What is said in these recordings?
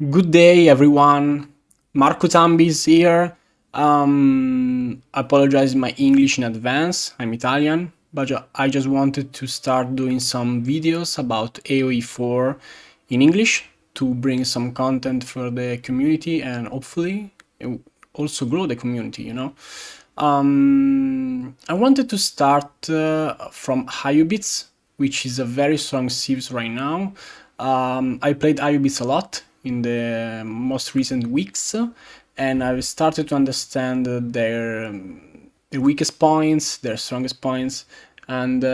Good day, everyone. Marco Tambi is here. Apologize my English in advance. I'm Italian, but I just wanted to start doing some videos about AoE4 in English to bring some content for the community and hopefully also grow the community. I wanted to start from Ayyubids, which is a very strong civs right now. I played Ayyubids a lot in the most recent weeks, and I've started to understand their weakest points, their strongest points, and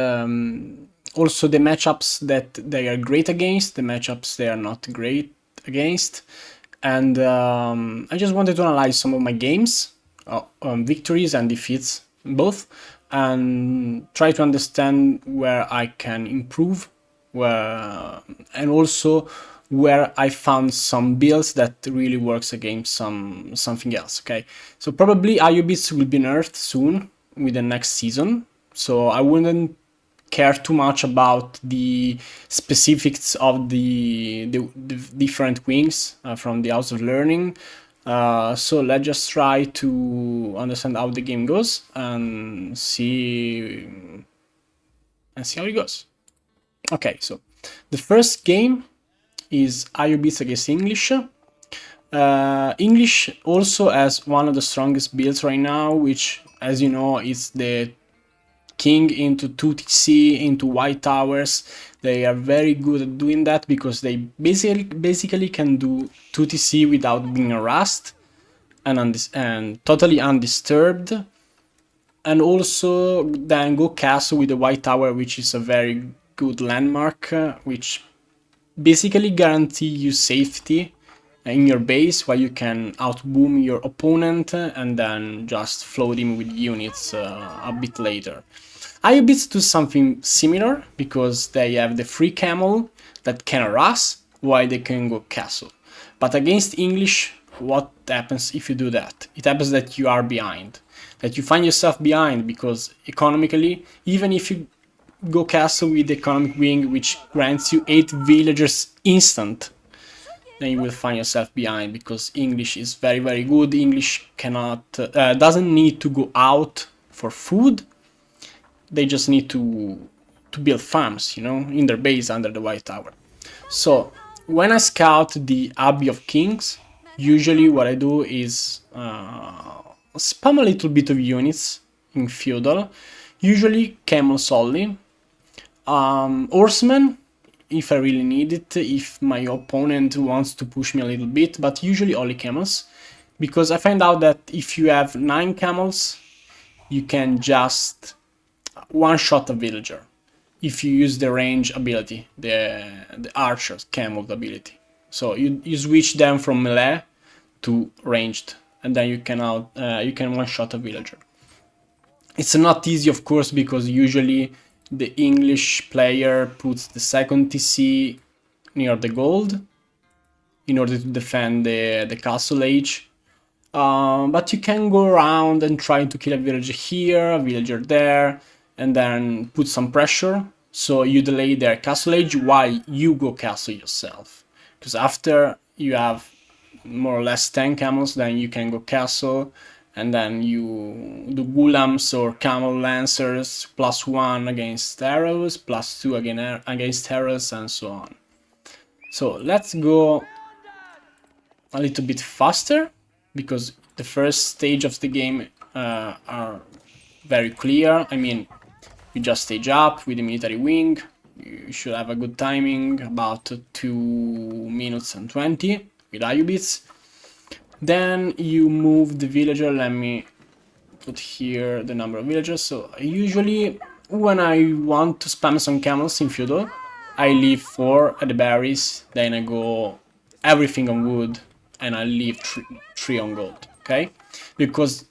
also the matchups that they are great against, the matchups they are not great against. And I just wanted to analyze some of my games, victories and defeats both, and try to understand where I can improve, and also where I found some builds that really works against something else. Okay, so probably Ayyubids will be nerfed soon with the next season, so I wouldn't care too much about the specifics of the different wings from the House of Learning. So let's just try to understand how the game goes and see how it goes. Okay, so the first game is Ayyubids against English. English also has one of the strongest builds right now, which, as you know, is the king into tutte, into white towers. They are very good at doing that because they basically can do tutte without being harassed and totally undisturbed, and also then go castle with the white tower, which is a very good landmark, which basically guarantee you safety in your base while you can outboom your opponent and then just float him with units a bit later. Ayyubids do something similar because they have the free camel that can harass while they can go castle. But against English, what happens if you do that? It happens that you are behind, that you find yourself behind because economically, even if you go castle with the economic wing, which grants you 8 villagers instant, then you will find yourself behind because English is very, very good. English doesn't need to go out for food. They just need to build farms, in their base under the white tower. So when I scout the Abbey of Kings, usually what I do is spam a little bit of units in feudal, usually camels only, horsemen if I really need it, if my opponent wants to push me a little bit, but usually only camels, because I find out that if you have 9 camels, you can just one-shot a villager if you use the range ability, the archer's camel ability. So you switch them from melee to ranged, and then you can one-shot a villager. It's not easy, of course, because usually the English player puts the second TC near the gold in order to defend the castle age. But you can go around and try to kill a villager here, a villager there, and then put some pressure. So you delay their castle age while you go castle yourself. Because after you have more or less 10 camels, then you can go castle, and then you do gulams or camel lancers, +1 against arrows, +2 against arrows, and so on. So let's go a little bit faster, because the first stage of the game are very clear. I mean, you just stage up with the military wing. You should have a good timing, about 2 minutes and 20 with Ayyubids. Then you move the villager. Let me put here the number of villagers. So usually when I want to spam some camels in feudal, I leave 4 at the berries, then I go everything on wood, and I leave 3 on gold, okay? Because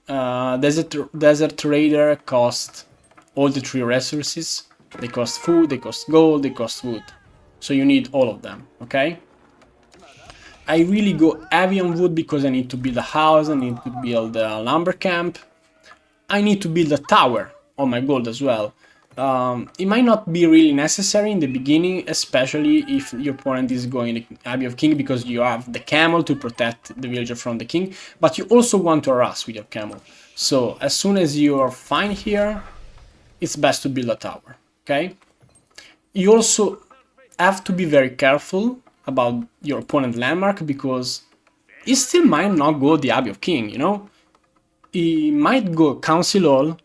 Desert Raider cost all the 3 resources. They cost food, they cost gold, they cost wood. So you need all of them, okay? I really go heavy on wood because I need to build a house, I need to build a lumber camp, I need to build a tower on my gold as well. It might not be really necessary in the beginning, especially if your opponent is going the Abbey of King, because you have the camel to protect the villager from the king, but you also want to harass with your camel. So as soon as you're fine here, it's best to build a tower, okay? You also have to be very careful about your opponent's landmark, because he still might not go the Abbey of King, you know? He might go Council Hall.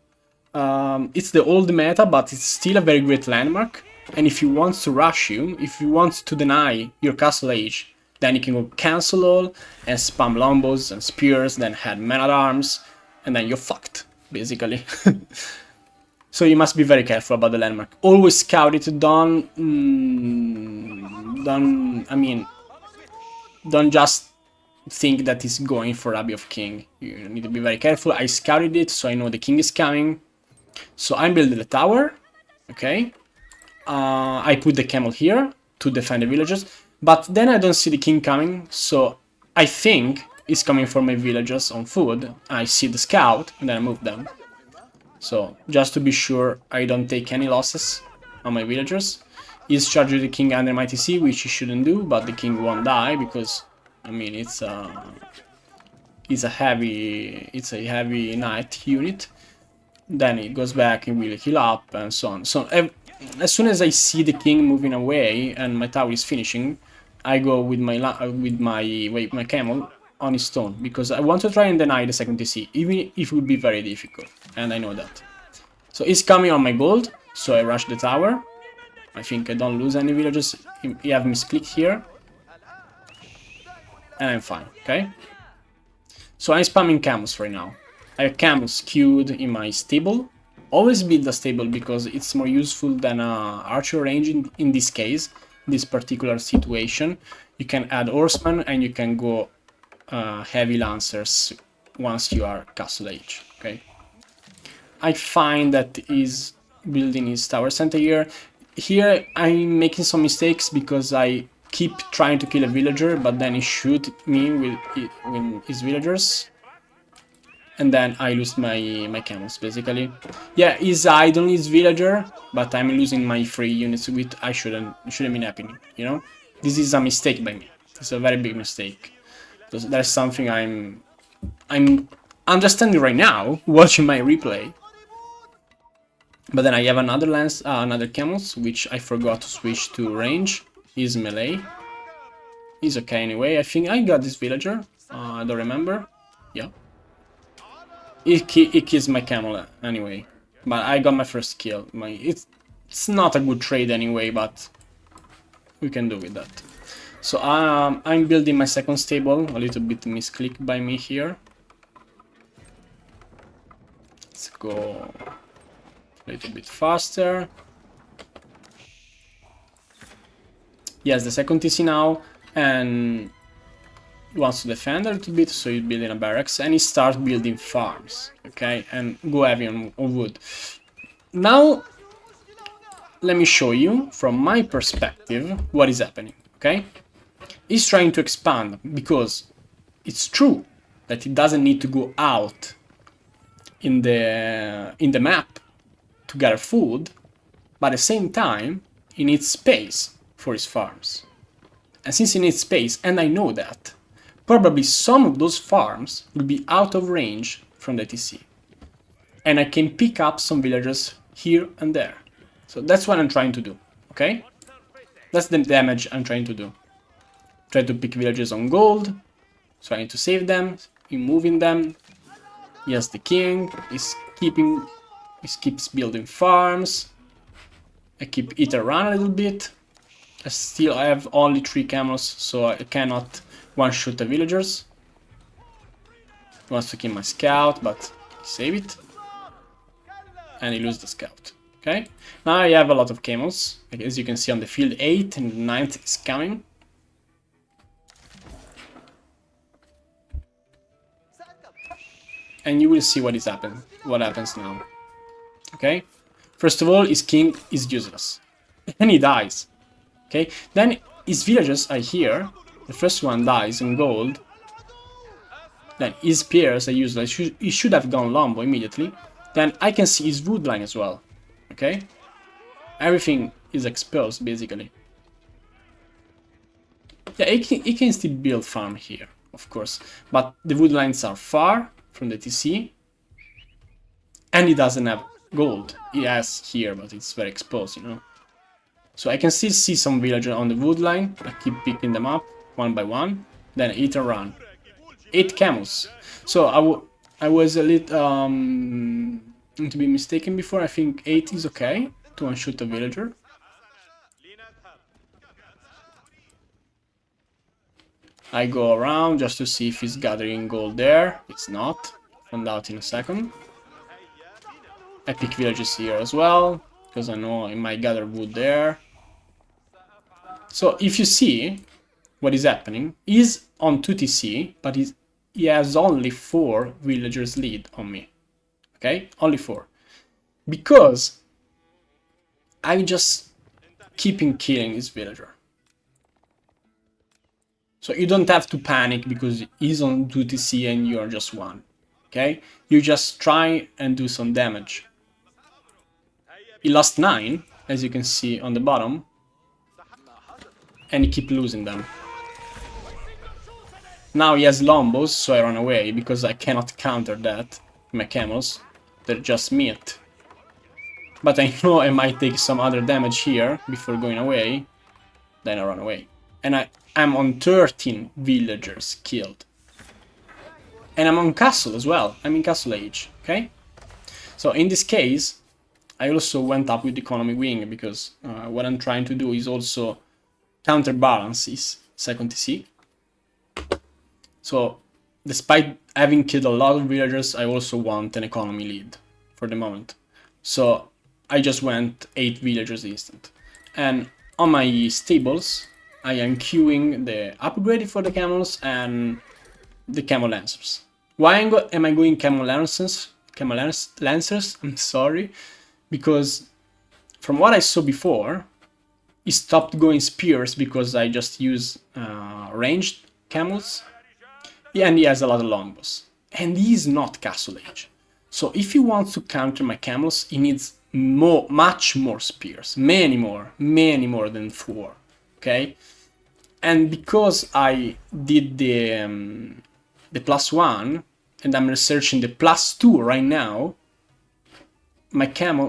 It's the old meta, but it's still a very great landmark. And if he wants to rush you, if he wants to deny your castle age, then you can go Council Hall and spam lombos and spears, then head man-at-arms, and then you're fucked, basically. So you must be very careful about the landmark. Always scout it. Don't just think that it's going for Abbey of King. You need to be very careful. I scouted it, so I know the king is coming. So I'm building the tower, okay? I put the camel here to defend the villagers, but then I don't see the king coming, so I think he's coming for my villagers on food. I see the scout, and then I move them. So, just to be sure I don't take any losses on my villagers. He's charging the king under my TC, which he shouldn't do, but the king won't die, because, I mean, it's a heavy knight unit. Then it goes back and will heal up, and so on. So, as soon as I see the king moving away and my tower is finishing, I go with my camel on his stone, because I want to try and deny the second TC, even if it would be very difficult, and I know that. So he's coming on my gold, so I rush the tower. I think I don't lose any villagers. He have misclicked here, and I'm fine, okay? So I'm spamming camels right now. I have camels queued in my stable. Always build a stable, because it's more useful than a archer range in this case, this particular situation. You can add horsemen, and you can go heavy lancers once you are castle age, okay? I find that he's building his tower center here. Here I'm making some mistakes, because I keep trying to kill a villager, but then he shoot me with his villagers, and then I lose my camels, basically. Yeah, he's idling his villager, but I'm losing my free units, which I shouldn't be happening, you know? This is a mistake by me. It's a very big mistake. There's something I'm understanding right now, watching my replay. But then I have another camels, which I forgot to switch to range. He's melee. He's okay anyway. I think I got this villager. I don't remember. Yeah. He kills my camel anyway. But I got my first kill. It's not a good trade anyway, but we can do with that. So I'm building my second stable. A little bit misclicked by me here. Let's go a little bit faster. Yes, the second TC now, and he wants to defend a little bit, so he's building a barracks, and he starts building farms, okay, and go heavy on wood. Now, let me show you, from my perspective, what is happening, okay? He's trying to expand, because it's true that he doesn't need to go out in the map to gather food, but at the same time, he needs space for his farms. And since he needs space, and I know that, probably some of those farms will be out of range from the TC. And I can pick up some villagers here and there. So that's what I'm trying to do, okay? That's the damage I'm trying to do. Try to pick villagers on gold, trying to save them, moving them. Yes, the king is keeps building farms. I keep it around a little bit. I have only 3 camels, so I cannot one-shoot the villagers. He wants to kill my scout, but save it. And he loses the scout. Okay? Now I have a lot of camels. As you can see on the field, 8 and 9th is coming. And you will see what happens now. Okay? First of all, his king is useless. And he dies. Okay? Then his villagers are here. The first one dies in gold. Then his spears are useless. He should have gone Lombo immediately. Then I can see his wood line as well. Okay? everything is exposed, basically. Yeah, it can still build farm here, of course, but the wood lines are far from the TC, and it doesn't have gold. It has here, but it's very exposed, you know. So I can still see some villagers on the wood line. I keep picking them up one by one, then eat and run. 8 camels. So I was a little to be mistaken before. I think 8 is okay to one-shoot a villager. I go around just to see if he's gathering gold there. It's not. Find out in a second. I pick villages here as well, because I know I might gather wood there. So if you see what is happening, he's on 2TC, but he has only 4 villagers lead on me. Okay? Only 4. Because I'm just keeping killing this villager. So you don't have to panic because he's on 2TC and you're just 1. Okay? You just try and do some damage. He lost 9, as you can see on the bottom. And he keep losing them. Now he has lombos, so I run away, because I cannot counter that. My camels, they're just meat. But I know I might take some other damage here before going away. Then I run away. And I'm on 13 villagers killed. And I'm on castle as well. I'm in castle age, okay? So in this case, I also went up with economy wing, because what I'm trying to do is also counterbalance his second TC. So, despite having killed a lot of villagers, I also want an economy lead for the moment. So, I just went 8 villagers instant. And on my stables, I am queuing the upgrade for the camels and the camel lancers. Why am I going camel lancers? I'm sorry. Because from what I saw before, he stopped going spears because I just use ranged camels. Yeah, and he has a lot of longbows. And he is not castle age. So if he wants to counter my camels, he needs much more spears. Many more than 4. Okay? And because I did the +1, and I'm researching the +2 right now, my camel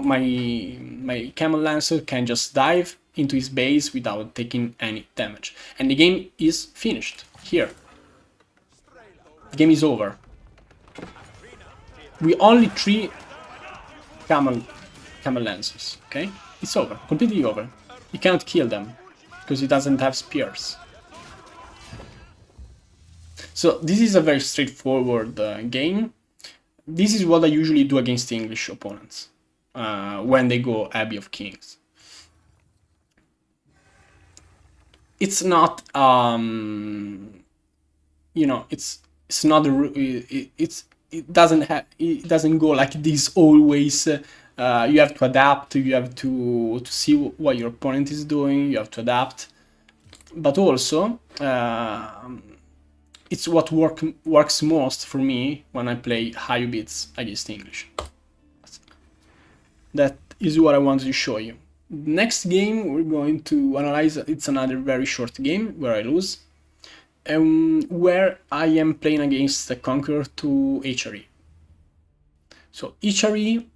lancer can just dive into his base without taking any damage. And the game is finished. Here. The game is over. We only 3 camel lancers, okay? It's over. Completely over. You cannot kill them, because he doesn't have spears. So this is a very straightforward game. This is what I usually do against English opponents when they go Abbey of Kings. It's not, you know, it doesn't go like this always. You have to adapt. You have to see what your opponent is doing. You have to adapt. But also, it's what works most for me when I play Ayyubids against English. That is what I wanted to show you. Next game we're going to analyze. It's another very short game where I lose, where I am playing against the Conqueror to HRE. So HRE,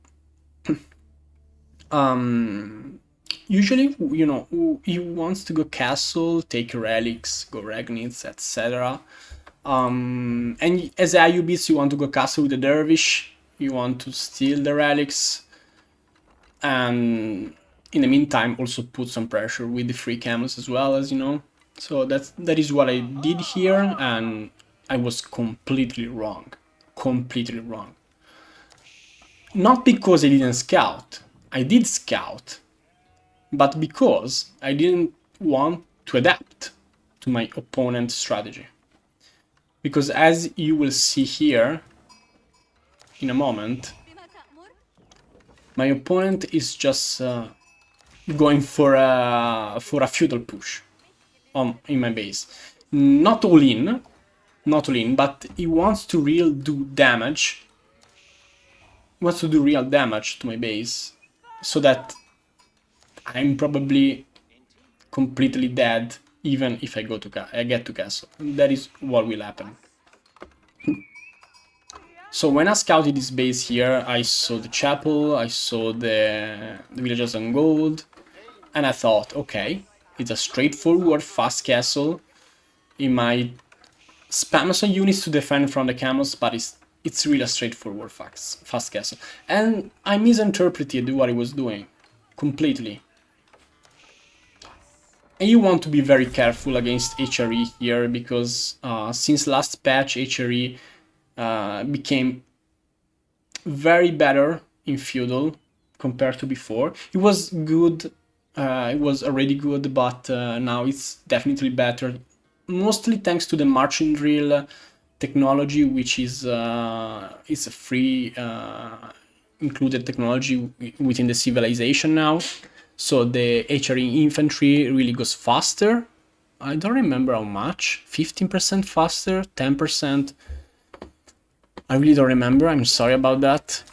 usually, you know, he wants to go castle, take relics, go regnits, etc. And as Ayyubids, you want to go castle with the dervish. You want to steal the relics, and in the meantime also put some pressure with the free camels as well, as you know. So that is what I did here, and I was completely wrong. Completely wrong. Not because I didn't scout. I did scout, but because I didn't want to adapt to my opponent's strategy. Because as you will see here in a moment, my opponent is just going for a feudal push in my base. Not all in, but he wants to do damage. He wants to do real damage to my base, so that I'm probably completely dead even if I get to castle. That is what will happen. So when I scouted this base here, I saw the chapel, I saw the villagers on gold, and I thought, okay, it's a straightforward fast castle. It might spam some units to defend from the camels, but it's really a straightforward fast castle. And I misinterpreted what it was doing completely. And you want to be very careful against HRE here, because since last patch HRE became very better in feudal compared to before. It was good, it was already good, but now it's definitely better, mostly thanks to the marching drill technology, which is a free included technology within the civilization now. So the HRE infantry really goes faster. I don't remember how much, 15% faster, 10%. I really don't remember, I'm sorry about that.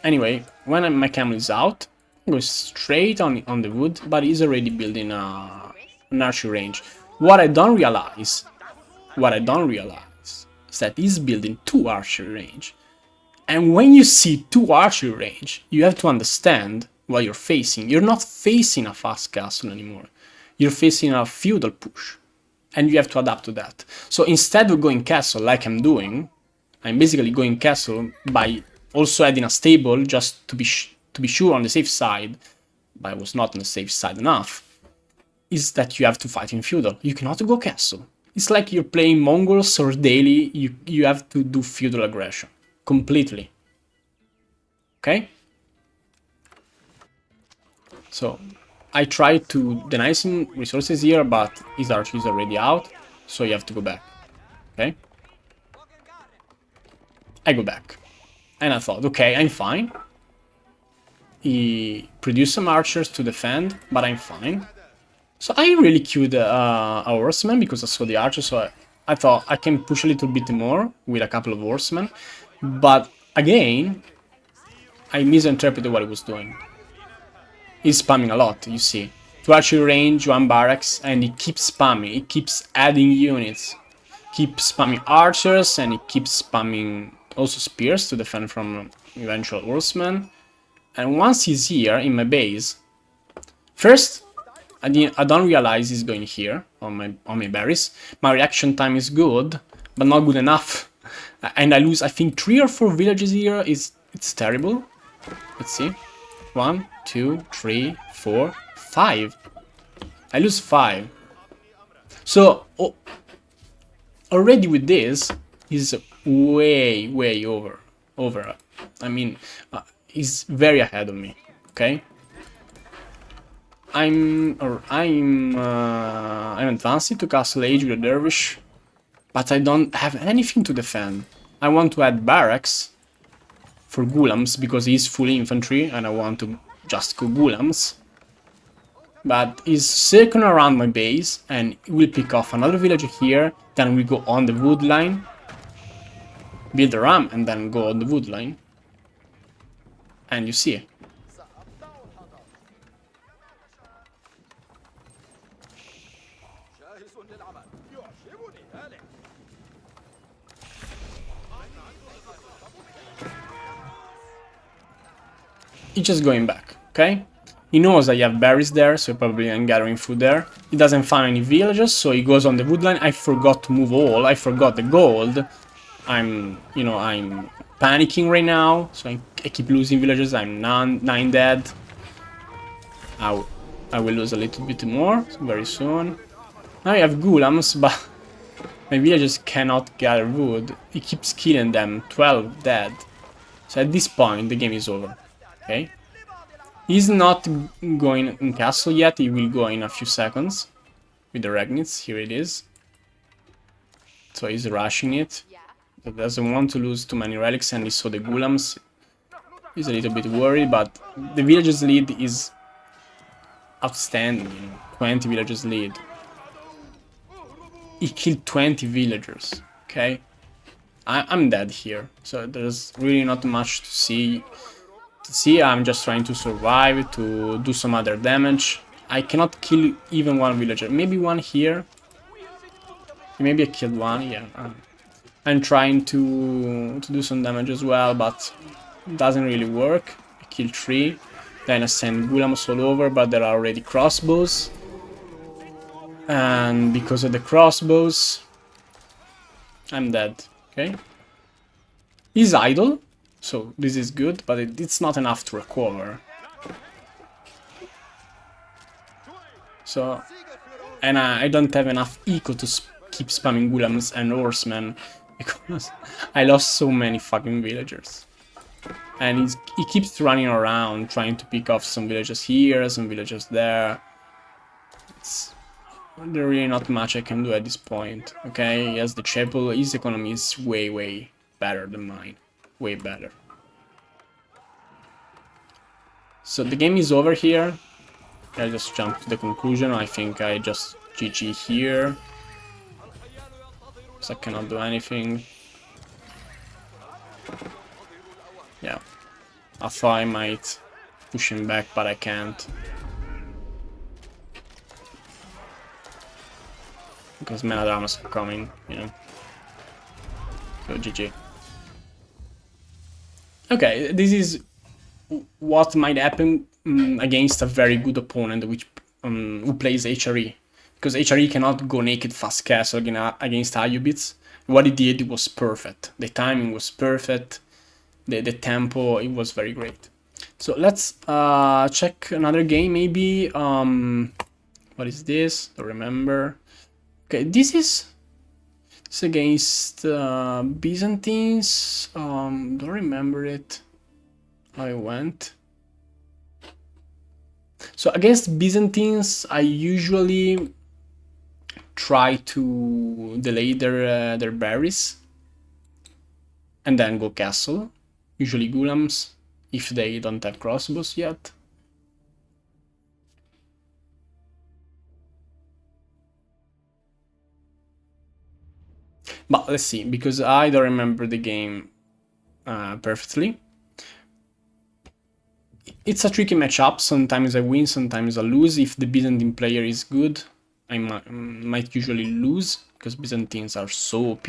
Anyway, when my camel is out, I go straight on the wood, but he's already building an archery range. What I don't realize is that he's building 2 archery range. And when you see 2 archery range, you have to understand what you're facing. You're not facing a fast castle anymore. You're facing a feudal push. And you have to adapt to that. So instead of going castle like I'm doing, I'm basically going castle by also adding a stable just to be sure on the safe side, but I was not on the safe side enough, is that you have to fight in feudal. You cannot go castle. It's like you're playing Mongols or daily, you have to do feudal aggression. Completely. Okay? So I tried to deny some resources here, but his archer is already out, so you have to go back. Okay? I go back. And I thought, okay, I'm fine. He produced some archers to defend, but I'm fine. So I really queued a horseman because I saw the archer, so I thought I can push a little bit more with a couple of horsemen. But again, I misinterpreted what he was doing. He's spamming a lot, you see. 2 archery range, 1 barracks, and he keeps spamming. He keeps adding units. Keeps spamming archers, and he keeps spamming also spears to defend from eventual horsemen. And once he's here in my base, first I don't realize he's going here on my berries. My reaction time is good, but not good enough. And I lose, I think, 3 or 4 villages here. It's terrible. Let's see. 1, 2, 3, 4, 5. I lose 5. So already with this, he's way over. I mean, he's very ahead of me. Okay. I'm advancing to Castle Age with a dervish, but I don't have anything to defend. I want to add barracks for Gulams because he's full infantry and I want to just go Gulams. But he's circling around my base and we'll pick off another villager here, then we go on the wood line, build a ram and then go on the wood line. And you see. He's just going back, okay? He knows I have berries there, so probably I'm gathering food there. He doesn't find any villagers, so he goes on the woodline. I forgot to move all, I forgot the gold. I'm panicking right now, so I keep losing villagers. I'm 9 dead. I will lose a little bit more very soon. Now I have Gulams, but my villagers cannot gather wood. He keeps killing them, 12 dead. So at this point, the game is over. Okay, he's not going in castle yet, he will go in a few seconds with the Regnitz, here it is. So he's rushing it, he doesn't want to lose too many relics and he saw the Gulams. He's a little bit worried, but the villagers lead is outstanding, 20 villagers lead. He killed 20 villagers, okay? I'm dead here, so there's really not much to see. See, I'm just trying to survive, to do some other damage. I cannot kill even one villager. Maybe one here. Maybe I killed one, yeah. I'm trying to do some damage as well, but it doesn't really work. I kill 3. Then I send gulams all over, but there are already crossbows. And because of the crossbows, I'm dead, okay? He's idle, so this is good, but it's not enough to recover. So, and I don't have enough eco to keep spamming gulams and horsemen, because I lost so many fucking villagers. And he keeps running around, trying to pick off some villagers here, some villagers there. There's really not much I can do at this point, okay? Yes, the chapel, his economy is way better than mine. Way better. So the game is over here. I just jumped to the conclusion. I think I just GG here. Because I cannot do anything. Yeah. I thought I might push him back, but I can't. Because men at arms are coming, you know. So GG. Okay, this is what might happen against a very good opponent which who plays HRE. Because HRE cannot go naked fast castle against Ayyubids. What he did was perfect. The timing was perfect. The tempo, it was very great. So let's check another game maybe. What is this? Don't remember. Okay, this is against Byzantines. Don't remember it. How it went. So against Byzantines, I usually try to delay their berries and then go castle. Usually gulams, if they don't have crossbows yet. But let's see, because I don't remember the game perfectly. It's a tricky matchup. Sometimes I win, sometimes I lose. If the Byzantine player is good, I might usually lose, because Byzantines are so OP,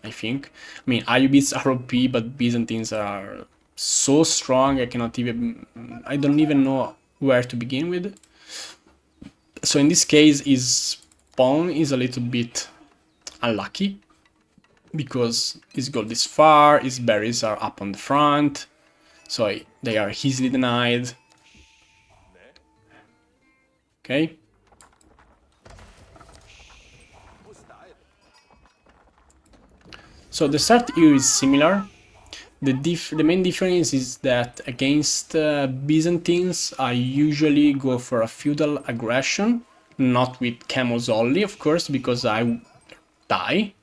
I think. I mean, Ayyubids are OP, but Byzantines are so strong, I don't even know where to begin with. So in this case, his pawn is a little bit unlucky, because his gold is far, his berries are up on the front, so they are easily denied. Okay. So the start here is similar. The main difference is that against Byzantines, I usually go for a feudal aggression, not with camels only, of course, because I die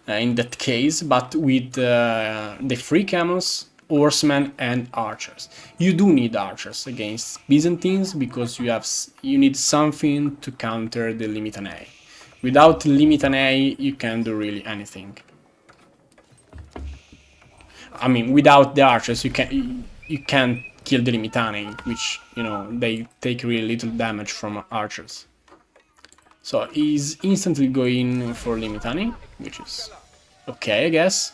in that case, but with the free camels, horsemen and archers. You do need archers against Byzantines, because you need something to counter the Limitanei. Without Limitanei, you can't do really anything. I mean, without the archers, you can't kill the Limitanei, which, you know, they take really little damage from archers. So he's instantly going for Limitanei, which is okay, I guess.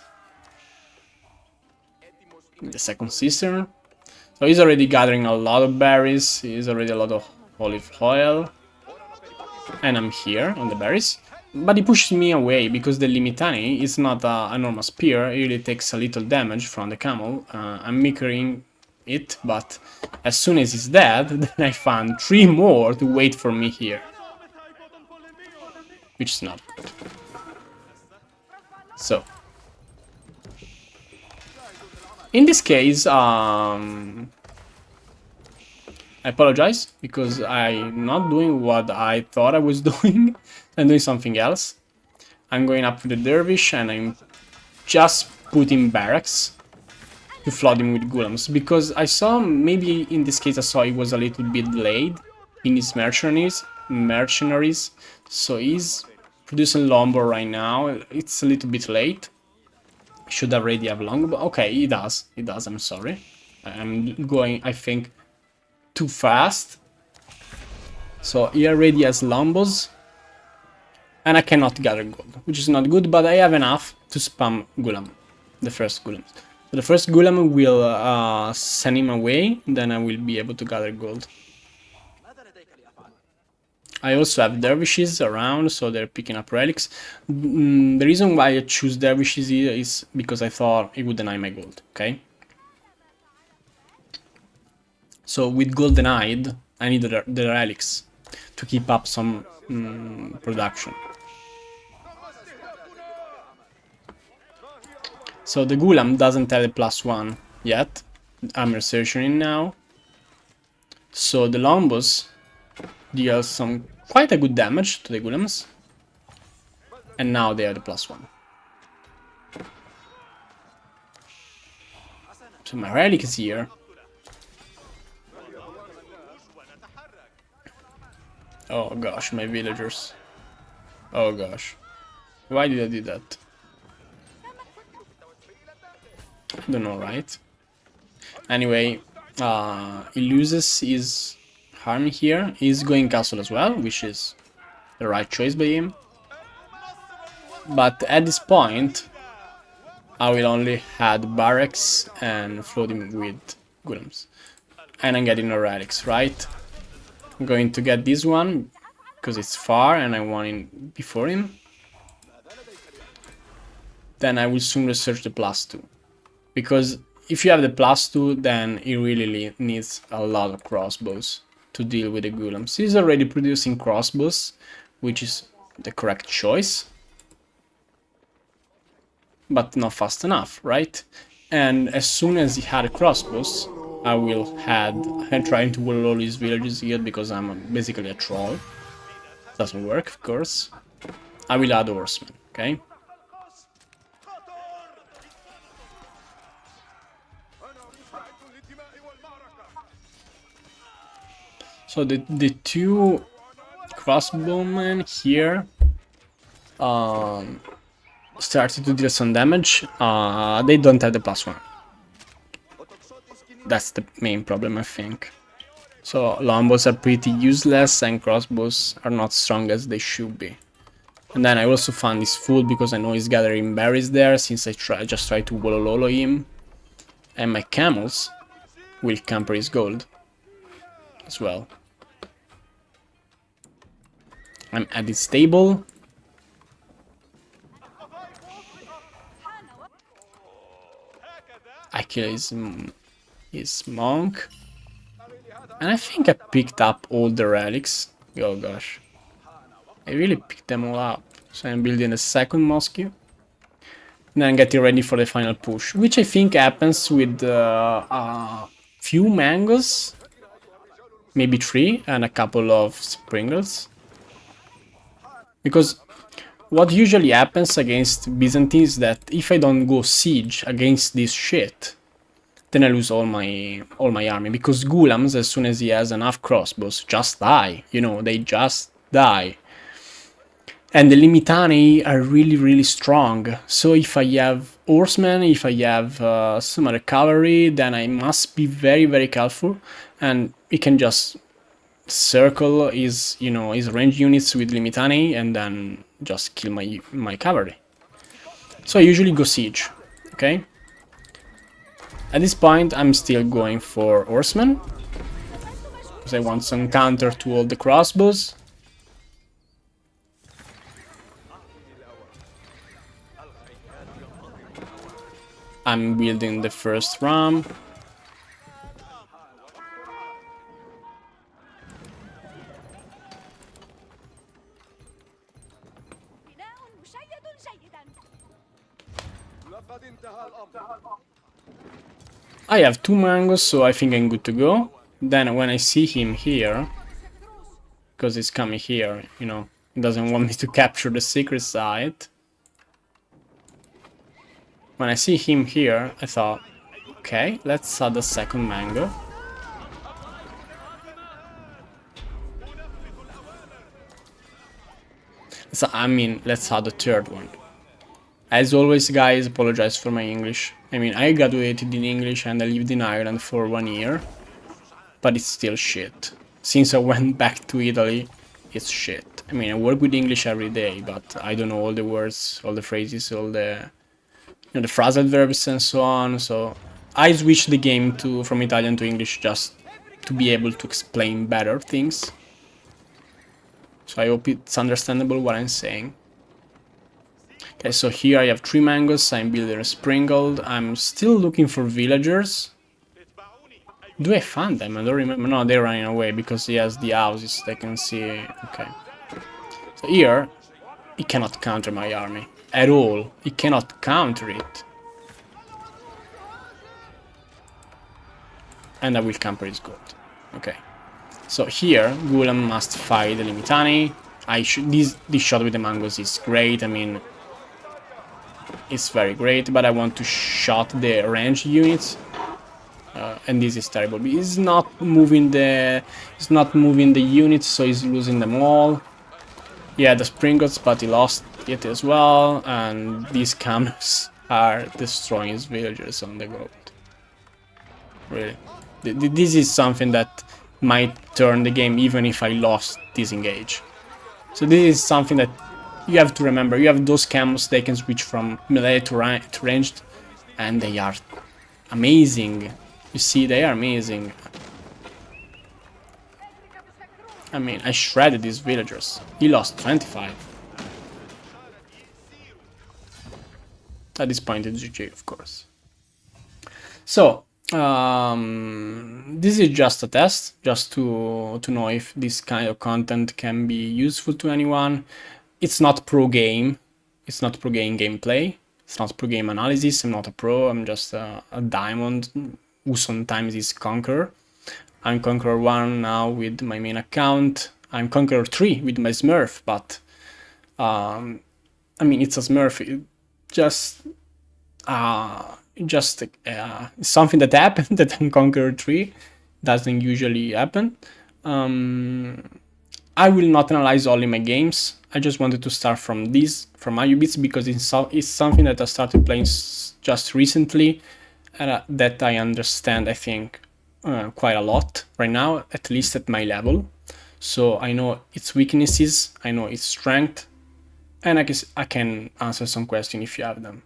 The second cistern. So he's already gathering a lot of berries. He's already a lot of olive oil. And I'm here on the berries. But he pushes me away, because the Limitanei is not a normal spear. It really takes a little damage from the camel. I'm micking it, but as soon as he's dead, then I found 3 more to wait for me here. Which is not good. So in this case, I apologize, because I'm not doing what I thought I was doing. I'm doing something else. I'm going up with the dervish, and I'm just putting barracks to flood him with gulams, because I saw, maybe in this case I saw he was a little bit delayed in his mercenaries, so he's producing longbow right now. It's a little bit late. Should already have longbow. Okay, he does, I'm sorry. I'm going, I think, too fast. So he already has Lombos. And I cannot gather gold, which is not good, but I have enough to spam Gulam, the first Gulam. So the first Gulam will send him away, then I will be able to gather gold. I also have dervishes around, so they're picking up relics. The reason why I choose dervishes here is because I thought it would deny my gold, okay? So with gold denied, I need the relics to keep up some production. So the Gulam doesn't have a +1 yet. I'm researching now. So the Lombos deal quite a good damage to the Gulams. And now they have the +1. So my relic is here. Oh gosh, my villagers. Oh gosh. Why did I do that? I don't know, right? Anyway, he loses his army here. He's going castle as well, which is the right choice by him. But at this point, I will only add barracks and flood him with Gulams. And I'm getting no relics, right? I'm going to get this one, because it's far and I want it before him. Then I will soon research the +2. Because if you have the +2, then he really needs a lot of crossbows to deal with the Gulams. He's already producing crossbows, which is the correct choice. But not fast enough, right? And as soon as he had crossbows, I will I'm trying to wall all his villages here because I'm basically a troll. Doesn't work, of course. I will add horsemen, okay? So the two crossbowmen here started to deal some damage. They don't have the +1. That's the main problem, I think. So Lombos are pretty useless and crossbows are not strong as they should be. And then I also found his food because I know he's gathering berries there, since I just try to wolololo him. And my camels will camper his gold as well. I'm at his stable. I kill his monk. And I think I picked up all the relics. Oh gosh. I really picked them all up. So I'm building a second mosque. And then I'm getting ready for the final push. Which I think happens with a few mangoes. Maybe 3 and a couple of sprinkles. Because what usually happens against Byzantine is that if I don't go siege against this shit, then I lose all my army. Because Gulams, as soon as he has enough crossbows, just die. You know, they just die. And the Limitani are really strong. So if I have horsemen, if I have some other cavalry, then I must be very careful. And he can just circle his range units with Limitani and then just kill my cavalry. So I usually go siege, okay? At this point I'm still going for horsemen, because I want some counter to all the crossbows. I'm building the first ram. I have 2 mangoes, so I think I'm good to go. Then when I see him here, because he's coming here, you know, he doesn't want me to capture the secret site. When I see him here, I thought, okay, let's add a second mango. So, I mean, let's add a third one. As always, guys, apologize for my English. I mean, I graduated in English and I lived in Ireland for 1 year, but it's still shit. Since I went back to Italy, it's shit. I mean, I work with English every day, but I don't know all the words, all the phrases, all the, you know, the phrasal verbs and so on. So I switched the game from Italian to English just to be able to explain better things. So I hope it's understandable what I'm saying. Okay, so here I have 3 mangoes, I'm building a sprinkled, I'm still looking for villagers. Do I find them? I don't remember. No, they're running away because he has the houses, they can see. Okay. So here, he cannot counter my army. At all. He cannot counter it. And I will counter his gold. Okay. So here, Gulam must fight the Limitani. This shot with the mangoes is great, I mean... It's very great, but I want to shot the ranged units. And this is terrible. He's not moving the units, so he's losing them all. Yeah, the Springles, but he lost it as well. And these camels are destroying his villagers on the road. Really, this is something that might turn the game even if I lost disengage. So this is something that you have to remember. You have those camels, they can switch from melee to ranged, and they are amazing. You see, they are amazing. I mean, I shredded these villagers. He lost 25. At this point, it's GG, of course. So, this is just a test, just to know if this kind of content can be useful to anyone. It's not pro game. It's not pro game gameplay. It's not pro game analysis. I'm not a pro. I'm just a diamond who sometimes is Conqueror. I'm Conqueror 1 now with my main account. I'm Conqueror 3 with my Smurf, but I mean, it's a Smurf. It's something that happened that I'm Conqueror 3. Doesn't usually happen. I will not analyze only my games. I just wanted to start from Ayyubids because it's something that I started playing just recently, that I understand, I think, quite a lot right now, at least at my level. So I know its weaknesses, I know its strength, and I can answer some questions if you have them.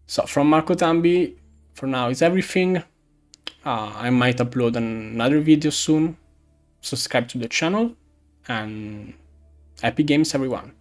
So from Marco Tambi, for now is everything. I might upload another video soon. Subscribe to the channel, and happy games, everyone.